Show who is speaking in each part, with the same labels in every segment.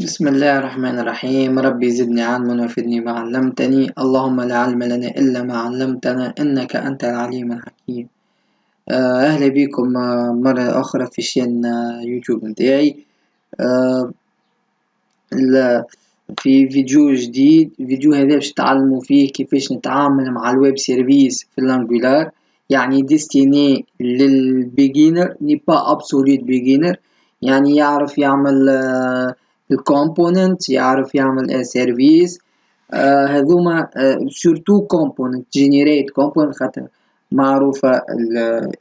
Speaker 1: بسم الله الرحمن الرحيم. ربي زدني علما وفدني ما علمتني. اللهم لا علم لنا إلا ما علمتنا إنك أنت العليم الحكيم. أهلا بكم مرة أخرى في شين يوتيوب متاعي. آه، في فيديو جديد. الفيديو هذا باش تعلموا فيه كيفاش نتعامل مع الويب سيرفيس في الانجولار، يعني ديستيني للبيجينر ني با ابسوليت بيجينر، يعني يعرف يعمل الكومبوننت، يعرف يعمل سيرفيس. هذوما سورتو كومبوننت جينيريت كومبوننت، خاطر معروفة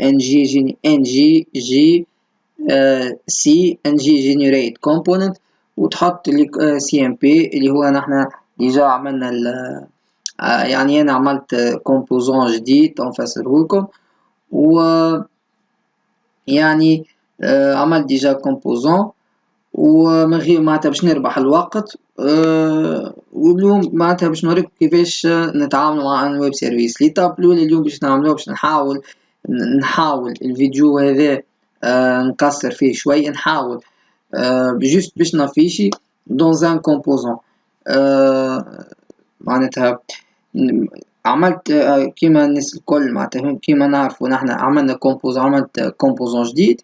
Speaker 1: ان جي سي ان جي جينيريت كومبوننت، وتحط لي سي ام بي اللي هو نحنا ديجا عملنا يعني انا عملت كومبوزون جديد نفسره لكم، و يعني عملت ديجا كومبوزون ومن غير معناتها باش نربح الوقت. واليوم معناتها باش نوريكم كيفاش نتعاملوا مع الويب سيرفيس. ليتاب الاولى اليوم باش نعملوها، باش نحاول الفيديو هذا نقصر فيه شوي، نحاول جوست باش نافيشي دون ان كومبوزون. معناتها عملت كيما الناس الكل، معناتها كيما نعرفوا نحنا عملنا كومبوزون، عملت كومبوزون جديد.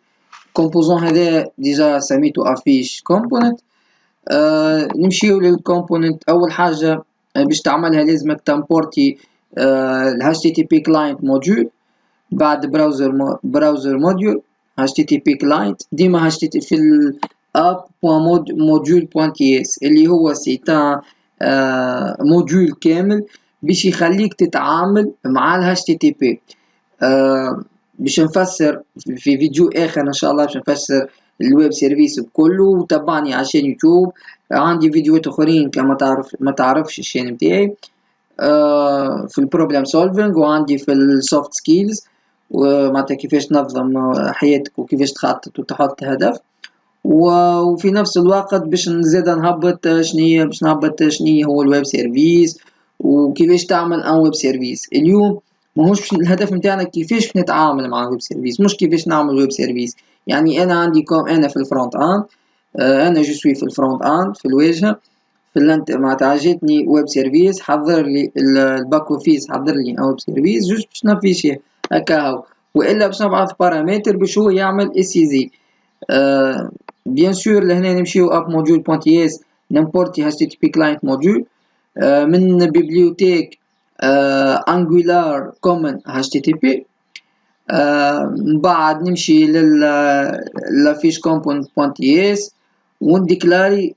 Speaker 1: الكومبوزون هذا ديجا سميتو افيش كومبوننت. نمشيو للكومبوننت. اول حاجه باش تعملها لازمك تمبورتي ال HTTP client module، بعد براوزر موديول HTTP client، ديما HTTP في app.module.ts اللي هو سيتا موديول كامل باش يخليك تتعامل مع ال HTTP. باش نفسر في فيديو اخر ان شاء الله، باش نفسر الويب سيرفيس بكله، وتابعني على شان يوتيوب. عندي فيديوهات اخرين كما ما تعرفش الشان نتاعي في البروبلم سولفينج، وعندي في السوفت سكيلز، ومعناتها كيفاش تنظم حياتك وكيفاش تخطط وتحط هدف. وفي نفس الوقت باش نزيد نهبط شنية هو الويب سيرفيس، وكيفاش تعمل ان ويب سيرفيس. اليوم ماهوش الهدف نتاعنا كيفاش نتعامل مع الويب سيرفيس، مش كيفاش نعمل ويب سيرفيس. يعني انا عندي انا في الفرونت اند، انا جو سوي في الفرونت اند في الواجهه، في معناتها عجبتني ويب سيرفيس، حضر لي الباك اوفيس، حضر لي ان ويب سيرفيس جوست باش نافيشيه هكا، والا باش نبعث بارامتر باش هو يعمل اس سي زي. بيان سور لهنا نمشيو اب موديول بوان تي اس، نمبورتي اتش تي تي بي كلاينت موديول من بيبليوتيك انجولار كومن اتش تي تي بي. من بعد نمشي لافيش كومبوننت بوان تي اس ونديكلاري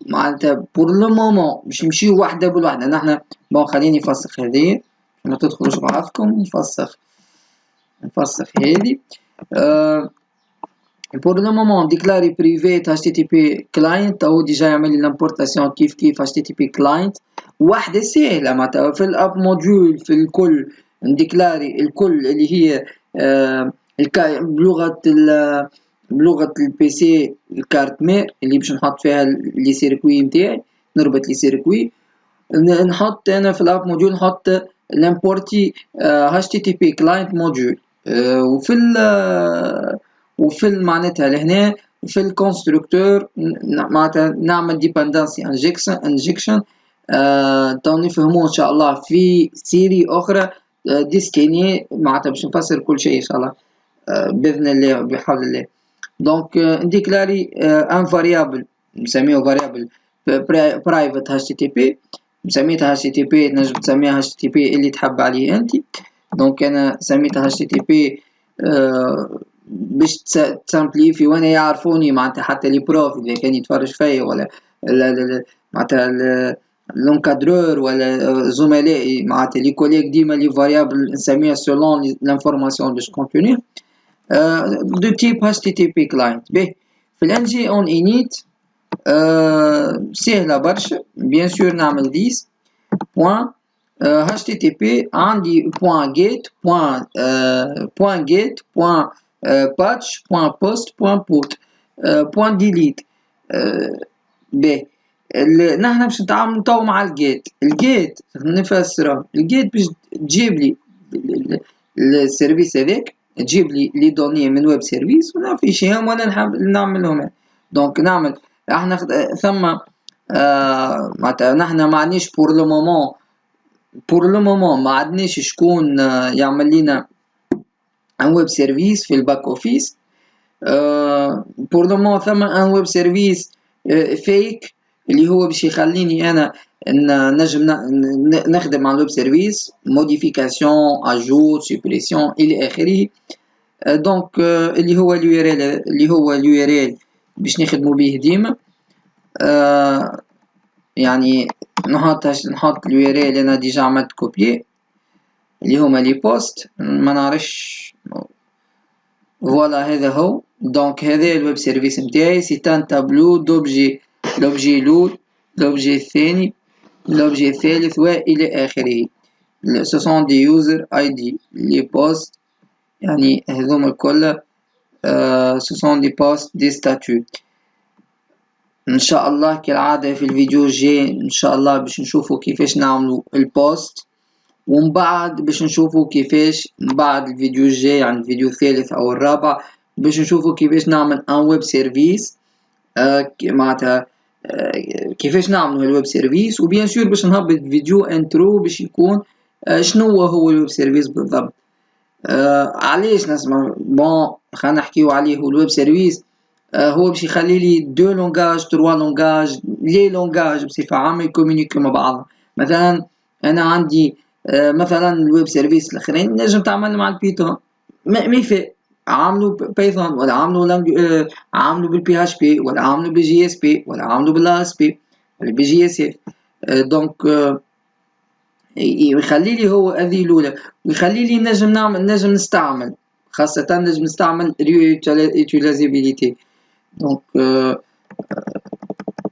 Speaker 1: معناتها بور لو مومون باش نمشيو وحده بالوحده. نحنا بون خليني نفسخ هذه ما تدخلوش بعضكم، نفسخ هذه. pour le moment déclaré privé HTTP client او ديجا يعمل لي لامبورتاسيون كيف HTTP client واحده سهله، معناتها في الاب موديول في الكل نديكلاري الكل اللي هي بلغه البي سي الكارت مير اللي باش نحط فيها لي سيركوي نتاعي، نربط لي سيركوي، نحط انا في الاب موديول نحط لامبورتي HTTP client موديول. وفي معناتها لهنا في الكونستركتور معناتها نعمل ديبندنسي انجكشن. تو نفهمو ان شاء الله في سيري اخرى ديستيني، معناتها باش نفسر كل شيء ان شاء الله باذن الله بحول الله. دونك نديكلاري ان فاريابل نسميه فاريابل برايفت اتش تي تي بي، سميتها اتش تي تي بي، تنجم تسميها اتش تي تي بي اللي تحب عليه انت. دونك انا سميتها اتش تي تي بي باش تسامبليفي، وانا يعرفوني معناتها حتى لي بروف اللي كان يتفرج فيا ولا معناتها لونكادرور ولا زملائي معناتها لي كوليك، ديما لي فاريابل نسميها سولون لانفورماسيون باش كونتوني دو تيب اتش تي تي بي كلاينت. به في الان جي اون انيت سهله برشا. بيان سور نعمل 10 بوان HTTP عندي بوان جيت بوان جيت بوان باتش بوان بوست بوان بوت بوان ديليت. ب نحن باش نتعاملوا تو مع الجيت نفسره. الجيت باش تجيب لي السيرفيس هذاك، تجيب لي لي دوني من ويب سيرفيس ونافيشيهم وانا نحب نعملهم. دونك نعمل احنا ثم معناتها نحنا ما عندناش بور لو مومون ما عندناش شكون يعمل لينا ان ويب سيرفيس في الباك اوفيس. بور لو مومون ثم ان ويب سيرفيس فيك اللي هو باش يخليني انا نجم نخدم على الويب سيرفيس موديفيكاسيون اجور سوبريسيون الى اخره. دونك اللي هو اليو ار ال باش نخدمو به ديما. يعني نحط اليو ار ال انا ديجا عملت كوبي اللي هما لي بوست ما نعرفش. فوالا هذا هو. دونك هذا الويب سيرفيس نتاعي سي ان تابلو دوبجي، لوبجي الاول، لوبجي الثاني، لوبجي الثالث والى اخره. ce sont des user ID les posts يعني هذوما الكل ce sont des posts des statuts. ان شاء الله كالعادة في الفيديو الجاي ان شاء الله باش نشوفوا كيفاش نعملوا البوست، ومن بعد باش نشوفوا كيفاش من بعد الفيديو الجاي عن الفيديو الثالث او الرابع باش نشوفوا كيفاش نعمل ان ويب سيرفيس. معناتها كيفاش نعملوا الويب سيرفيس، وبيان سور باش نهبط فيديو انترو باش يكون شنو هو الويب سيرفيس بالضبط. علاش نسمع بون خلينا نحكيو عليه. هو الويب سيرفيس هو باش يخلي لي دو لونغاج تروا لونغاج لي لونغاج بصفه عامه يكومونيكيو مع بعض. مثلا انا عندي مثلا الويب سيرفيس الاخرين نجم تعمل مع البيتون مثال عاملوا بايثون ولا عاملوا بالبي اتش بي ولا عاملوا بالجي اس بي ولا عاملوا بالاي اس بي ولا بالجي اس اف. دونك يخلي لي هو هذه الاولى، ويخلي لي نجم نستعمل خاصة نجم نستعمل ريوتيليزابيليتي. دونك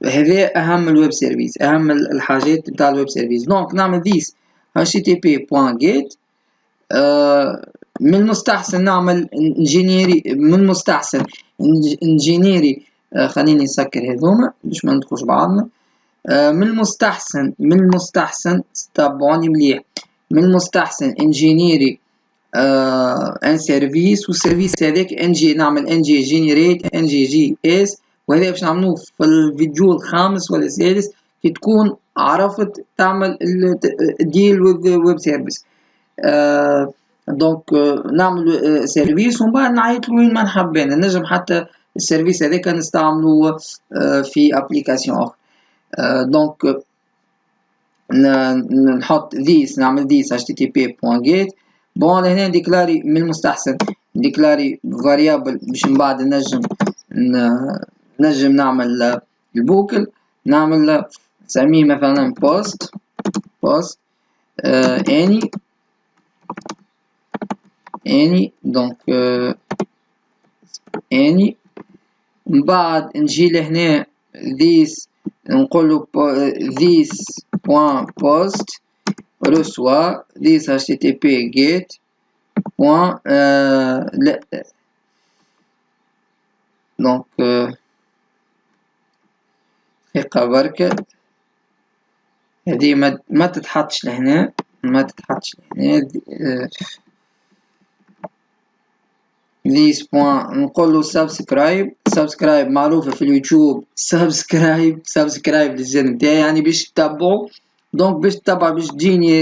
Speaker 1: هذا اهم الويب سيرفيس، اهم الحاجات بتاع الويب سيرفيس. دونك نعمل ذيس http.get. من المستحسن نعمل انجينيري، من المستحسن انجينيري. خليني نسكر هذوما باش ما ندخلش بعضنا. من المستحسن تابعوني مليح. من المستحسن انجينيري ان سيرفيس، والسيرفيس هذاك نعمل ان جي جينيريت ان جي اس، وهذا باش نعملوه في الفيديو الخامس ولا السادس كي تكون عرفت تعمل ديل ويب سيرفيس. دونك نعمل سيرفيس ومن بعد نعيط له وين ما نحبنا. نجم حتى السيرفيس هذاك نستعملوه في ابليكاسيون اخرى. دونك نحط ذيس، نعمل ذيس http.get. بون هنا ديكلاري من المستحسن ديكلاري فاريابل باش من بعد نجم نعمل البوكل. نعمل نسميه مثلا post any دونك any. من بعد نجي لهنا this نقول this.post reçoit this http get لا دونك دقيقة بركة هذه ما تتحطش لهنا، this نقول له سبسكرايب معروفة في اليوتيوب. سبسكرايب للجن نتاعي يعني باش تتبعوا. دونك باش تتبع باش تجيني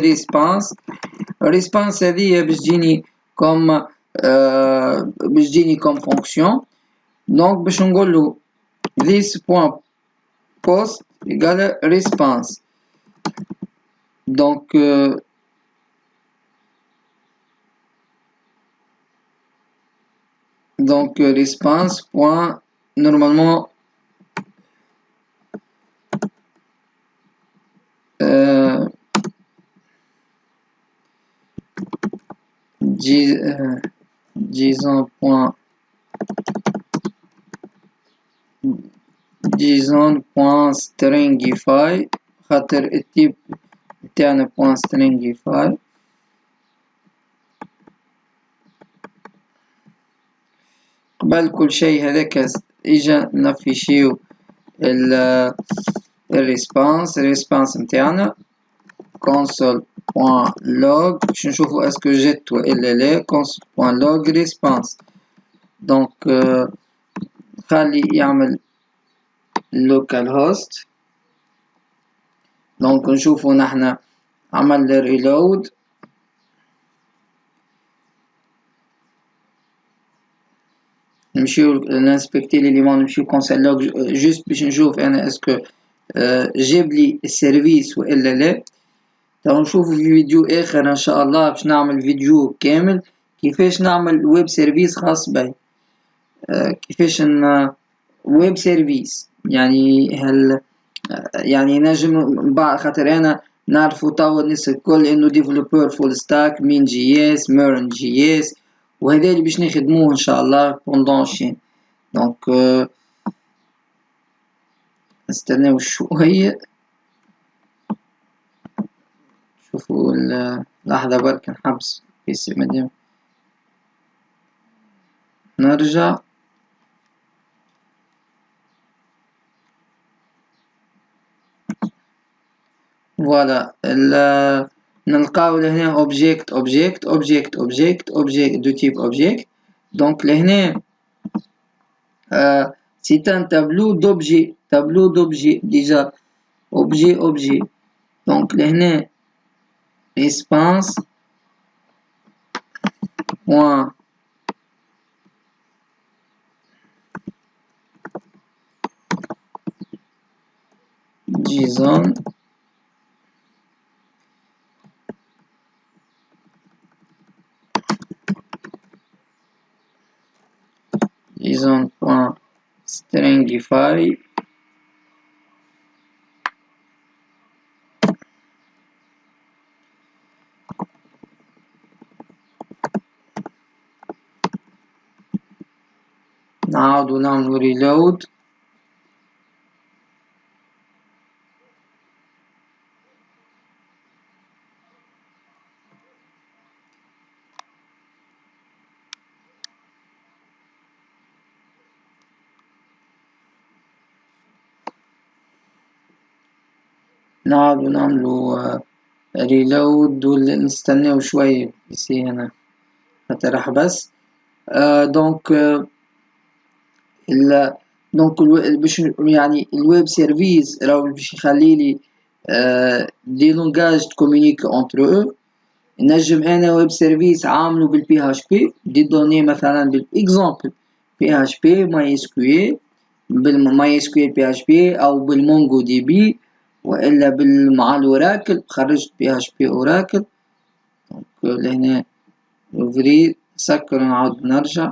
Speaker 1: ريسبونس هذه باش تجيني كوم فونكسيون. دونك باش نقول له this.post égale response. دونك response point normalement disons stringify خاطر التيب تاعنا stringify. قبل كل شيء هذاك اجا نفيشيو الريسبونس نتاعنا console.log باش نشوفو اسكو جت والا لا. console.log response. دونك خلي يعمل localhost دونك نشوفو نحنا عمل ريلود، نمشيو نانسبكتي ليليمون، نمشيو كونسول لوج جوست باش نشوف انا اسكو جاب لي السيرفيس والا لا. تو نشوفو في فيديو اخر ان شاء الله باش نعمل فيديو كامل كيفاش نعمل ويب سيرفيس خاص بي. كيفاش ويب سيرفيس يعني هل يعني نجم بعد خاطر انا نعرفو توا الناس الكل انه ديفلوبر فول ستاك مين جي اس ميرن جي اس، وهذا اللي باش نخدموه ان شاء الله بوندون شين. دونك نستناو شوية، شوفوا لحظة برك نحبس بيسي مدام نرجع. فوالا نلقاو لهنا اوبجيكت اوبجيكت اوبجيكت اوبجيكت اوبجيكت دو تيب اوبجيكت. دونك لهنا c'est un tableau d'objets، tableau d'objets déjà objet objet. donc لهنا espace point JSON JSON point stringify نعاودو نعملو ريلود. نعاودو نعملو ريلود ونستناو شوية بيسي هنا خاطر احبس. دونك دونك باش يعني الويب سيرفيس راهو باش يخليلي دي لونغاج تكومونيك اونتر او. نجم انا ويب سيرفيس عاملو بالبي اتش بي دي دوني مثلا بالاكزامبل بي اتش بي ماي اس كيو ال بالماي اس كيو ال بي اتش بي او بالمونجو دي بي والا مع الاوراكل خرجت بي اتش بي اوراكل. دونك لهنا اوفري سكر ونعاود نرجع.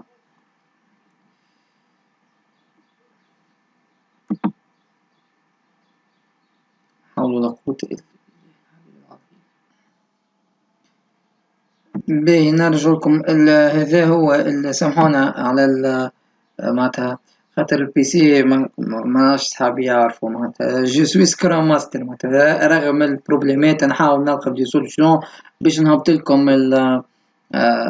Speaker 1: حول ولا قوة الا باهي نرجع لكم. هذا هو سامحونا على معناتها خاطر البيسي ماناش صحابي يعرفوا معناتها جو سوي سكرام ماستر معناتها رغم البروبليمات نحاول نلقى دي سوليوشن باش نهبط لكم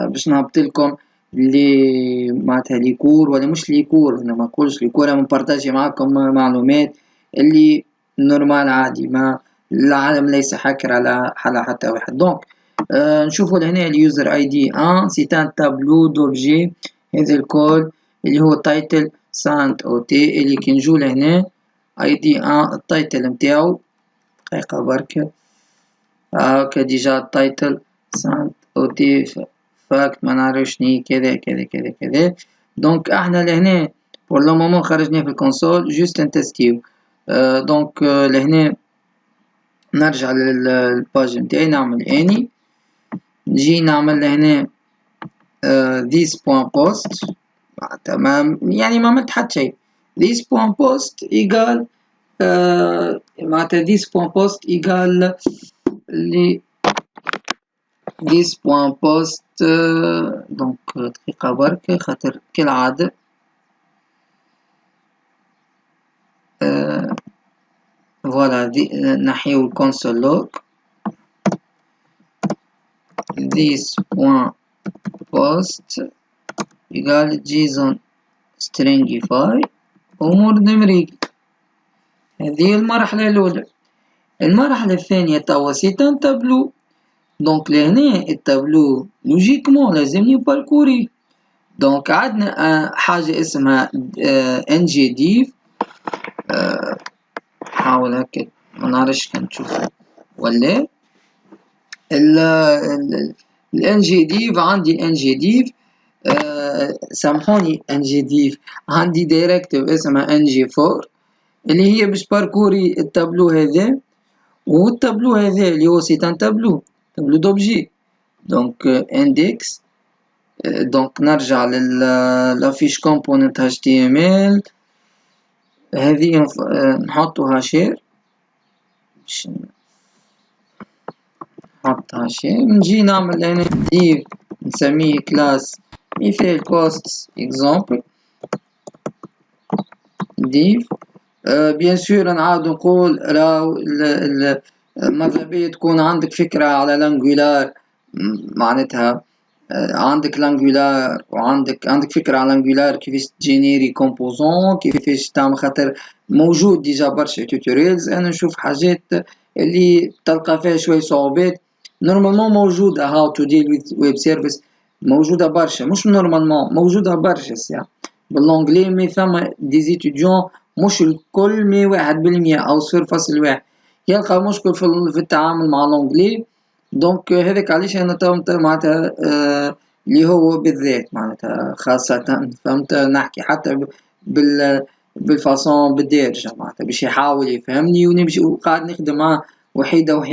Speaker 1: باش نهبط لكم لي معناتها لي كور ولا مش لي كور، انا ما نقولش لي كور، انا بارطاجي معاكم معلومات اللي نورمال عادي، ما العالم ليس حكر على حتى واحد. دونك نشوفوا لهنا اليوزر اي دي سي ان تابلو دوبجي، هذا الكود اللي هو تايتل سانت او تي اللي كي نجو لهنا اي دي التايتل نتاعو دقيقة بركة هاكا ديجا التايتل سانت او تي فاكت ما نعرفش شني كذا كذا كذا كذا. دونك احنا لهنا بور لو مومون خرجنا في الكونسول جوست نتستيو. دونك لهنا نرجع للباج نتاعي نعمل اني نجي نعمل لهنا this point post تمام يعني ما عملت حتى شيء. this point post equal معناتها this point post equal ل this point post دونك دقيقة بركة خاطر كالعادة فوالا نحيو الكونسول لوج this point post equal JSON stringify أمور نمريك. هذه المرحلة الأولى. المرحلة الثانية توا سي ان تابلو. دونك لهنا التابلو لوجيكمون لازم نباركوري. دونك عندنا حاجة اسمها ان جي ديف، حاول هكا ما نعرفش كان تشوفوا ولا. الان جي ديف عندي ان جي ديف، سامحوني ان جي ديف، عندي دايركتيف اسمها ان جي 4 اللي هي باش باركوري التابلو هذا، والتابلو هذا اللي هو سي ان تابلو دوبجي. دونك اندكس، دونك نرجع لافيش كومبوننت اتش تي ام ال هذه نحطوها شير، نحطها شير، نجي نعمل انا ديف نسميه كلاس مثال كوستس اكزامبل ديف. بيان سور نعاود نقول راهو ماذا بيا تكون عندك فكرة على لانجولار، معناتها عندك لانجولار وعندك فكرة على لانجولار كيفاش تجينيري كومبوزون، كيفاش تعمل، خاطر موجود ديجا برشا توتوريالز. انا نشوف حاجات اللي تلقى فيها شوية صعوبات، نورمالمون موجودة هاو تو ديل ويز ويب سيرفيس، موجودة برشا، مش نورمالمون موجودة برشا ساعة باللونجلي، مي ثم دي زيتوديون مش الكل 101% أو 0.1 يلقى مشكل في التعامل مع لونجلي. دونك هذاك علاش أنا تو معناتها اللي هو بالذات معناتها خاصة فهمت نحكي حتى بالفاصون بالدارجة معناتها باش يحاول يفهمني ونمشي وقاعد نخدم معاه وحيدة.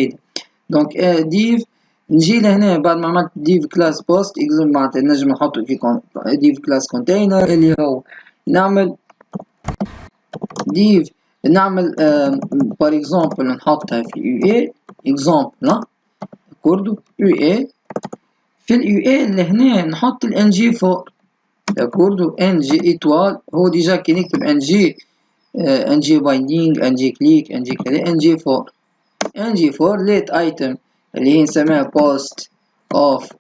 Speaker 1: دونك ديف نجي لهنا بعد ما عملت ديف كلاس بوست اكزوم معناتها نجم نحطو في ديف كلاس كونتينر اللي هو نعمل ديف، نعمل بار اكزومبل نحطها في يو اي اكزومبل كوردو يو اي. في اليو اي لهنا نحط الان جي 4 داكوردو، ان جي ايتوال هو ديجا كي نكتب ان جي بايندينغ ان جي كليك ان جي كذا ان جي 4 ان جي 4 ليت ايتم اللي هي نسميها بوست اوف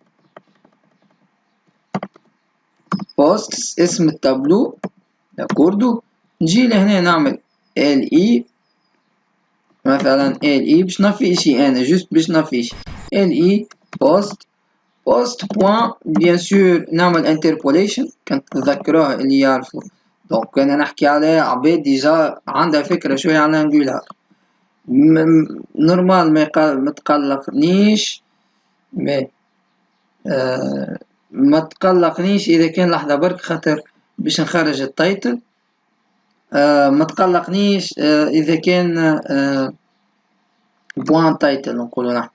Speaker 1: بوستس اسم التابلو داكوردو. نجي لهنا نعمل ال اي مثلا ال اي باش نافيشي انا جوست باش نافيشي ال اي بوست بوان بيان سور نعمل انتربوليشن كنت تذكروها اللي يعرفوا. دونك انا نحكي على عباد ديجا عندها فكرة شوية على انجولار نورمال ما تقلقنيش ما تقلقنيش اذا كان لحظة برك خاطر باش نخرج التايتل. ما تقلقنيش اذا كان بوان تايتل نقولوا نحن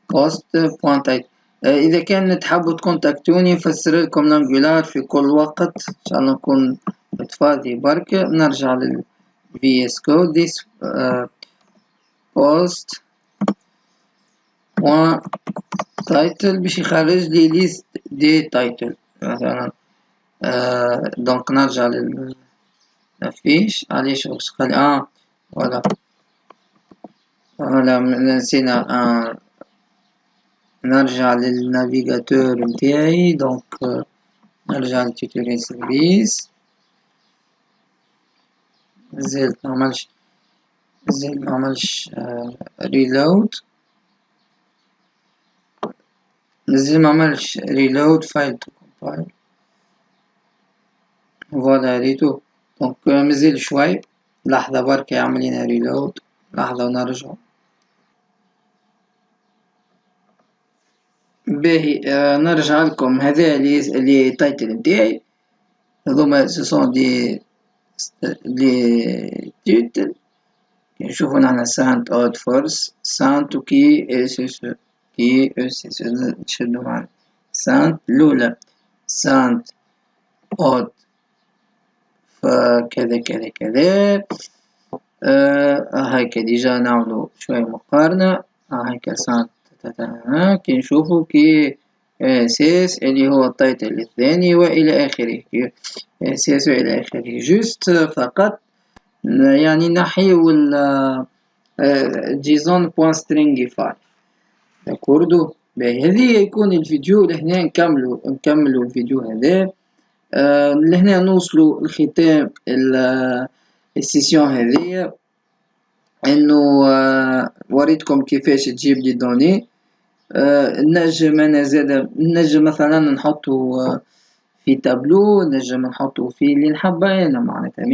Speaker 1: بوست بوان تايتل. اذا كان تحبوا تكونتاكتوني نفسر لكم لانجولار في كل وقت ان شاء الله نكون متفاضي برك. نرجع لل VS Code this post بوان تايتل باش يخرج لي ليست دي تايتل مثلا. دونك نرجع للفيش علاش خلي ولا نسينا نرجع للنافيغاتور متاعي. دونك نرجع للتوتوريال سيرفيس. مازال معملش ريلود، ريلود فايل تو كومبايل. فوالا ريتو. دونك مازال شوي لحظة برك يعمل لنا ريلود، لحظة ونرجع. باهي نرجع لكم. هذا اللي تايتل نتاعي، هذوما سوسون دي تيتل نشوفو نحنا سانت اود فورس سانت وكي اس كي اس نشدو معنا سانت الأولى سانت اود فكذا كذا كذا. هيك ديجا نعملو شوية مقارنة. هيك سانت كي نشوفو كي اساس اللي هو التايتل الثاني والى اخره اساس والى اخره. جوست فقط يعني نحيو جيزون بوان سترينجيفاي داكوردو. هذه يكون الفيديو لهنا نكملو الفيديو هذا. لهنا نوصلوا لختام السيسيون هذه، انه وريتكم كيفاش تجيب لي دوني. نجم انا زادا نجم مثلا نحطو في تابلو، نجم نحطو في اللي نحبه انا معناتها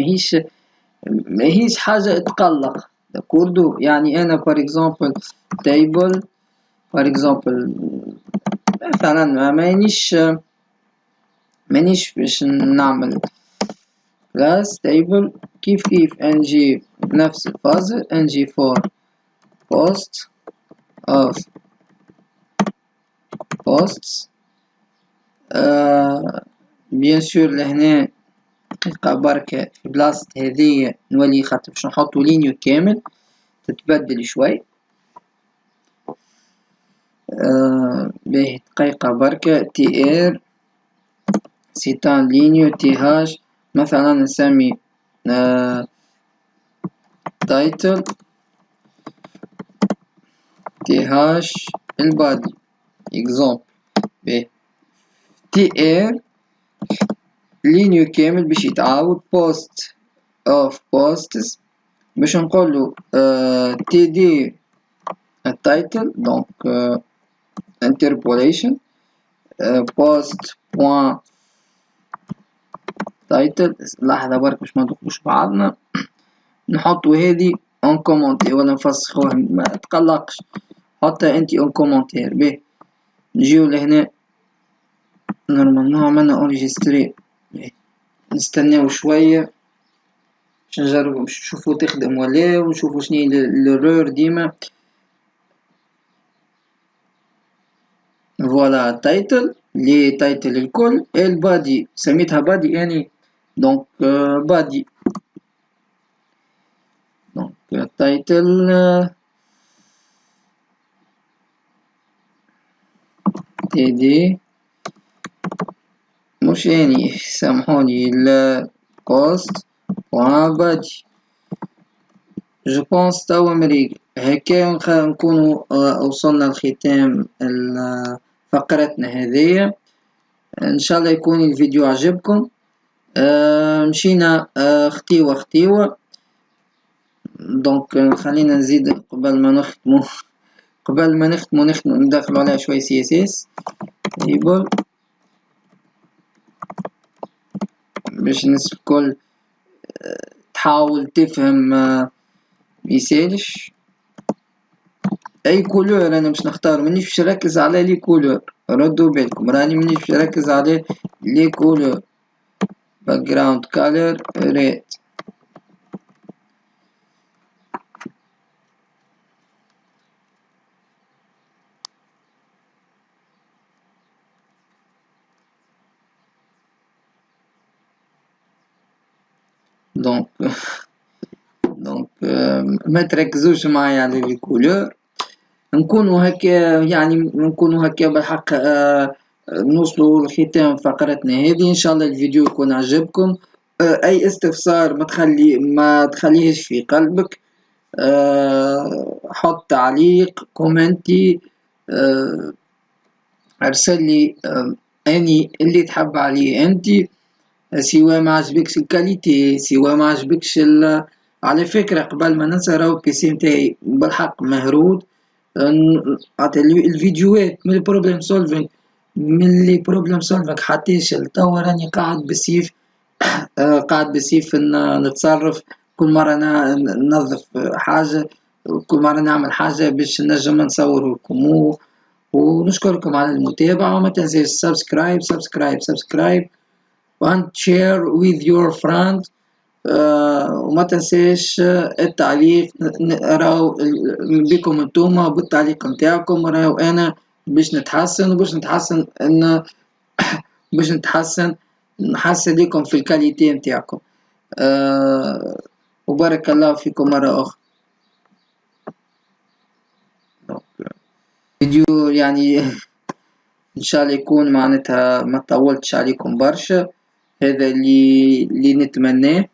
Speaker 1: ماهيش حاجة تقلق d'accordo. يعني أنا par exemple table par exemple مثلا مانيش باش نعمل class table كيف نجيب نفس الفازل نجي for post of posts بيان سور لهنا دقيقة بركة في بلاصة هذيا نولي خاطر باش نحطو لينيو كامل تتبدل شوي. باهي دقيقة بركة تي ار سيتان لينيو تي هاش مثلا نسمي تايتل تي هاش البادي اكزامبل. باهي تي ار لينيو كامل باش يتعاود بوست اوف بوستس باش نقولو تي دي التايتل دونك interpolation post point title. لحظة برك باش ما ندخلوش بعضنا نحطو هذي اون كومونتير ولا نفسخوها ما تقلقش حتى انتي اون كومونتير. باهي نجيو لهنا نورمالمون عملنا اونجستري نستناو شوية باش نجربو باش نشوفو تخدم ولا ونشوفو شني ليرور ديما. فوالا تايتل لي تايتل الكل البادي سميتها بادي يعني دونك بادي دونك تايتل تي دي مش يعني سامحوني البوست بوان بادي جو بونس توا مريق هكا نكونو وصلنا لختام فقرتنا هذيا. ان شاء الله يكون الفيديو عجبكم. مشينا ختيوة دونك خلينا نزيد قبل ما نختمو ندخلو عليها شوية CSS تيبل باش الناس الكل تحاول تفهم ميسالش اي كولور انا باش نختار مانيش باش نركز على لي كولور ردوا بالكم راني مانيش باش نركز على لي كولور background color red دونك ما تركزوش معايا على لي كولور نكونوا هكا يعني نكونوا هكا بالحق نوصلوا لختام فقرتنا هذه. ان شاء الله الفيديو يكون عجبكم. اي استفسار ما تخليهش في قلبك. حط تعليق كومنتي ارسل لي اني اللي تحب عليه انت سواء ما عجبكش الكاليتي سواء ما عجبكش على فكرة قبل ما ننسى راهو البيسي نتاعي بالحق مهرود الفيديوهات من البروبلم سولفينج حتى توا راني قاعد بالسيف نتصرف كل مرة ننظف حاجة كل مرة نعمل حاجة باش نجم نصور لكم ونشكركم على المتابعة وما تنساش سبسكرايب and share with your friend. وما تنساش التعليق راهو بكم انتوما بالتعليق نتاعكم راهو انا باش نتحسن وباش نتحسن باش نحسن لكم في الكاليتي نتاعكم. وبارك الله فيكم مرة أخرى. فيديو يعني إن شاء الله يكون معناتها ما طولتش عليكم برشا. هذا اللي نتمناه.